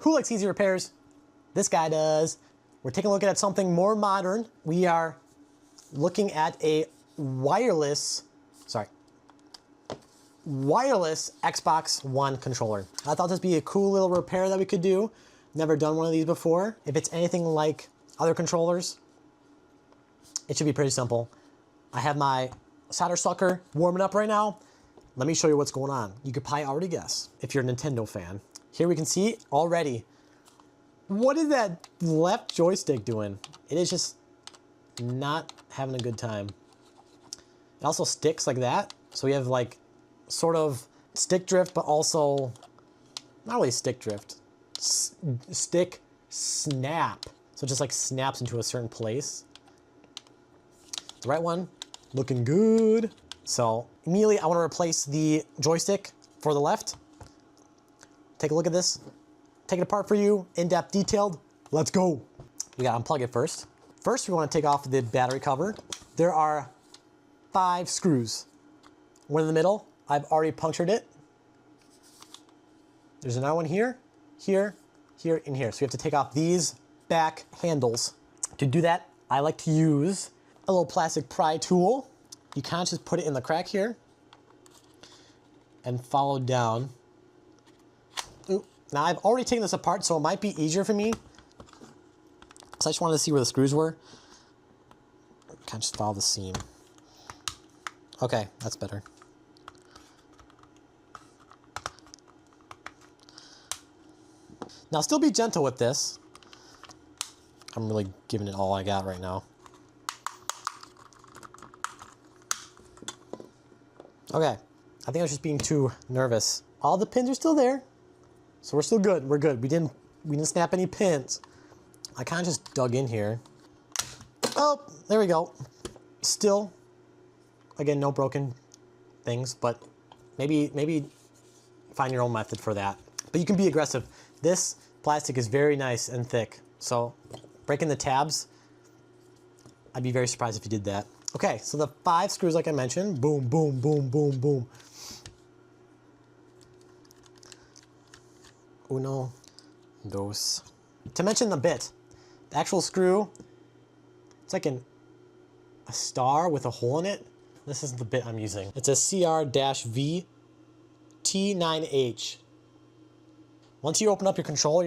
Who likes easy repairs? This guy does. We're taking a look at something more modern. We are looking at a wireless Xbox One controller. I thought this would be a cool little repair that we could do. Never done one of these before. If it's anything like other controllers, it should be pretty simple. I have my solder sucker warming up right now. Let me show you what's going on. You could probably already guess if you're a Nintendo fan. Here we can see already. What is that left joystick doing? It is just not having a good time. It also sticks like that. So we have like sort of stick drift, but also not really stick drift. Stick snap. So it just like snaps into a certain place. The right one, looking good. So immediately I want to replace the joystick for the left. Take a look at this. Take it apart for you, in-depth, detailed. Let's go. We gotta unplug it first. First, we want to take off the battery cover. There are 5 screws. One in the middle, I've already punctured it. There's another one here, here, here, and here. So we have to take off these back handles. To do that, I like to use a little plastic pry tool. You kind of just put it in the crack here and follow down. Ooh. Now I've already taken this apart, so it might be easier for me. So I just wanted to see where the screws were. Kind of just follow the seam. Okay, that's better. Now still be gentle with this. I'm really giving it all I got right now. Okay, I think I was just being too nervous. All the pins are still there, so we're still good. We're good. We didn't snap any pins. I kind of just dug in here. Oh, there we go. Still, again, no broken things, but maybe find your own method for that. But you can be aggressive. This plastic is very nice and thick, so breaking the tabs, I'd be very surprised if you did that. Okay, so the 5 screws, like I mentioned, boom, boom, boom, boom, boom. Uno, dos. To mention the bit, the actual screw, it's like a star with a hole in it. This is the bit I'm using. It's a CR-V T9H. Once you open up your controller,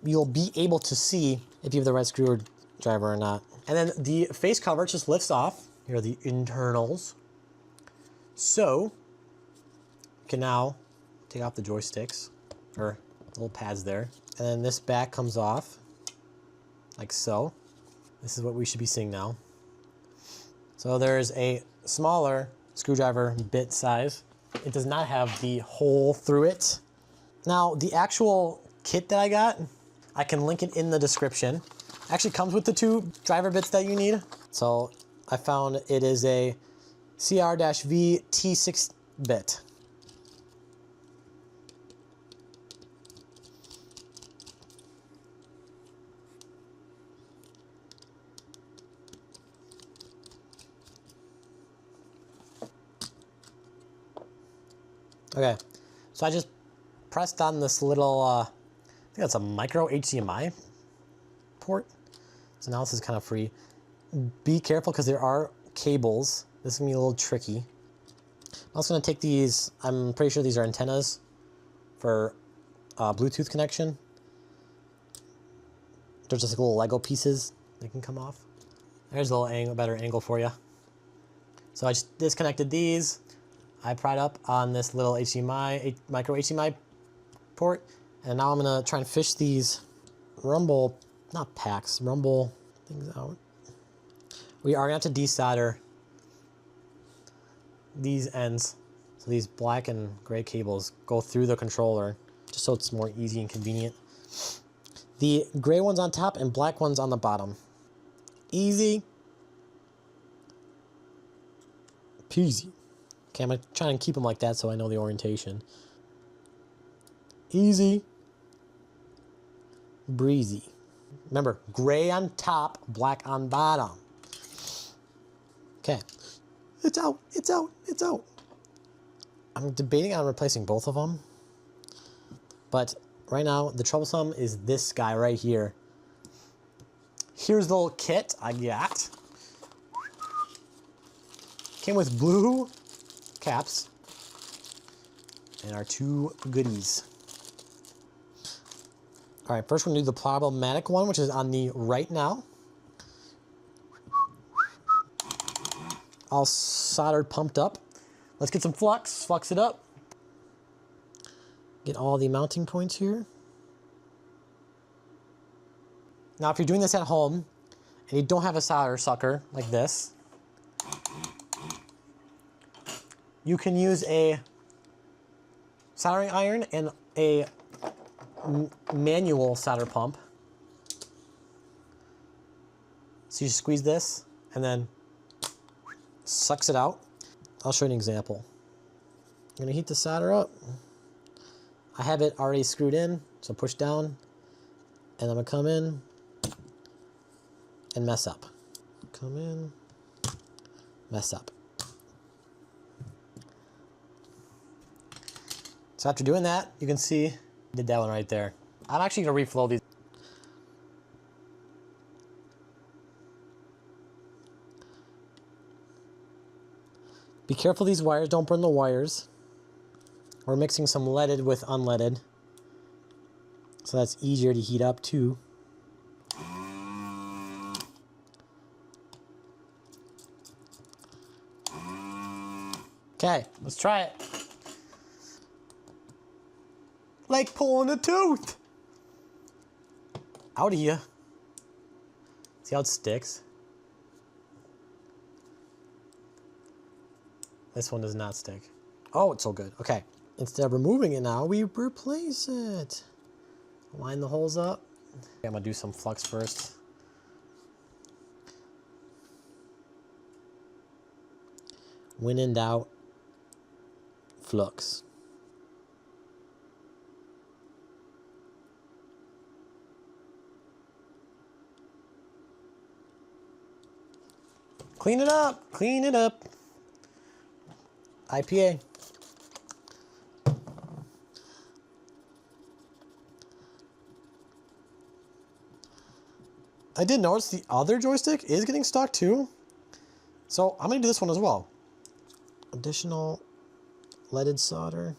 you'll be able to see if you have the right screwdriver or not. And then the face cover just lifts off. Here are the internals. So, you can now take off the joysticks, or little pads there. And then this back comes off, like so. This is what we should be seeing now. So there's a smaller screwdriver bit size. It does not have the hole through it. Now, the actual kit that I got, I can link it in the description. Actually comes with the 2 driver bits that you need. So I found it is a CR-V T6 bit. Okay, so I just pressed on this little, I think that's a micro HDMI port. So now this is kind of free. Be careful because there are cables. This is going to be a little tricky. I'm also going to take these, I'm pretty sure these are antennas for Bluetooth connection. They're just like little Lego pieces that can come off. There's a little better angle for you. So I just disconnected these. I pried up on this little HDMI, micro HDMI port, and now I'm gonna try and fish these rumble, not packs, rumble things out. We are gonna have to desolder these ends. So these black and gray cables go through the controller, just so it's more easy and convenient. The gray one's on top and black one's on the bottom. Easy peasy. Okay, I'm gonna try and keep them like that so I know the orientation. Easy breezy. Remember, gray on top, black on bottom. Okay, it's out, it's out, it's out. I'm debating on replacing both of them, but right now, the troublesome is this guy right here. Here's the little kit I got. Came with blue caps and our 2 goodies. All right, first we're gonna do the problematic one, which is on the right now. All soldered, pumped up. Let's get some flux it up. Get all the mounting points here. Now, if you're doing this at home and you don't have a solder sucker like this, you can use a soldering iron and a manual solder pump. So you squeeze this and then sucks it out. I'll show you an example. I'm gonna heat the solder up. I have it already screwed in, so push down, and I'm gonna come in and mess up. Come in, mess up. So after doing that, you can see I did that one right there. I'm actually gonna reflow these. Be careful these wires, don't burn the wires. We're mixing some leaded with unleaded, so that's easier to heat up too. Okay, let's try it. Like pulling a tooth. Out of you. See how it sticks? This one does not stick. Oh, it's so good. Okay. Instead of removing it now, we replace it. Line the holes up. Okay, I'm gonna do some flux first. When in doubt, flux. Clean it up, clean it up. IPA. I did notice the other joystick is getting stuck too. So I'm gonna do this one as well. Additional leaded solder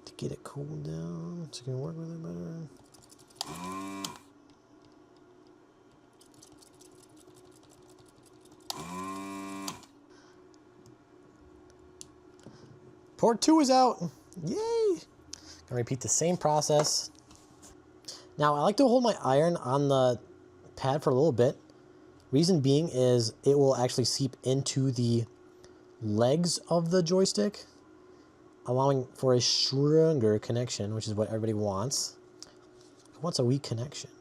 to get it cooled down so you can work with it better. Port 2 is out. Yay! Gonna repeat the same process. Now, I like to hold my iron on the pad for a little bit. Reason being is it will actually seep into the legs of the joystick, allowing for a stronger connection, which is what everybody wants. Who wants a weak connection?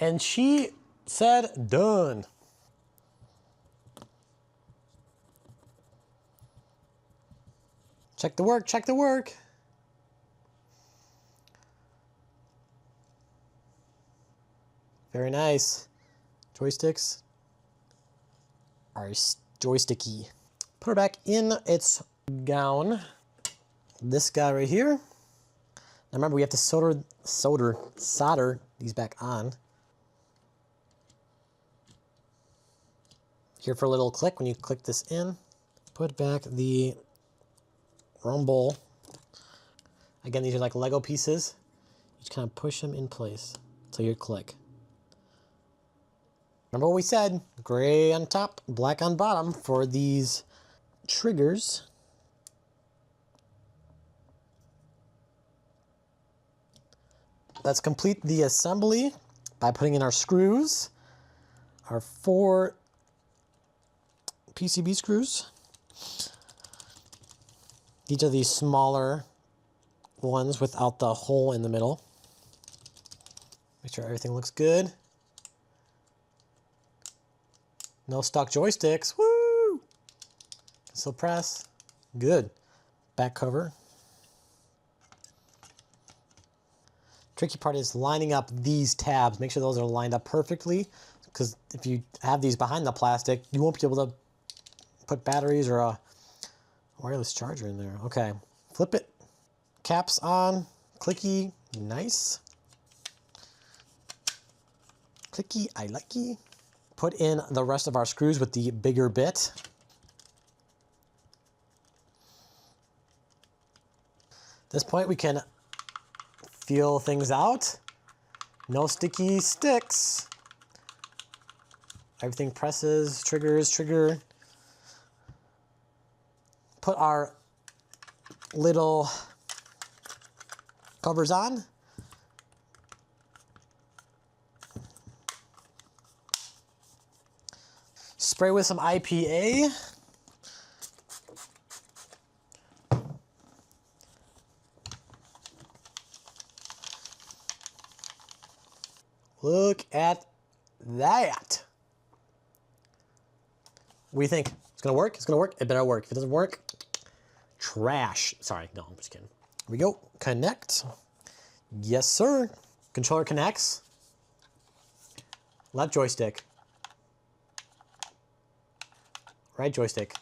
And she said, done. Check the work, check the work. Very nice. Joysticks are joysticky. Put her back in its gown. This guy right here. Now remember, we have to solder these back on. Here for a little click when you click this in. Put back the rumble. Again, these are like Lego pieces. You just kind of push them in place until you click. Remember what we said, gray on top, black on bottom for these triggers. Let's complete the assembly by putting in our screws, our 4 PCB screws. These are the smaller ones without the hole in the middle. Make sure everything looks good. No stuck joysticks, woo! Still press, good. Back cover. Tricky part is lining up these tabs. Make sure those are lined up perfectly, because if you have these behind the plastic, you won't be able to put batteries or a wireless charger in there. Okay, flip it. Caps on, clicky, nice. Clicky, I likey. Put in the rest of our screws with the bigger bit. At this point we can feel things out. No sticky sticks. Everything presses, triggers, trigger. Put our little covers on. Spray with some IPA. Look at that. What do you think? It's gonna work? It's gonna work? It better work. If it doesn't work, trash. Sorry, no, I'm just kidding. Here we go. Connect. Yes, sir. Controller connects. Left joystick. Right joystick.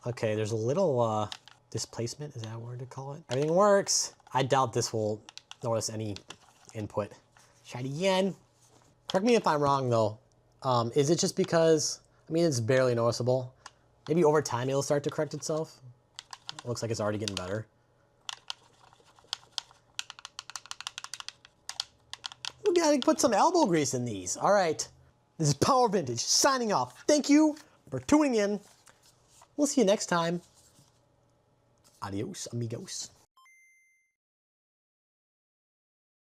Okay, there's a little displacement. Is that a word to call it? Everything works. I doubt this will notice any input. Try it again. Correct me if I'm wrong though. Is it just because, I mean, it's barely noticeable. Maybe over time it'll start to correct itself. It looks like it's already getting better. We gotta put some elbow grease in these. All right, this is PowerVintage signing off. Thank you for tuning in. We'll see you next time. Adios, amigos.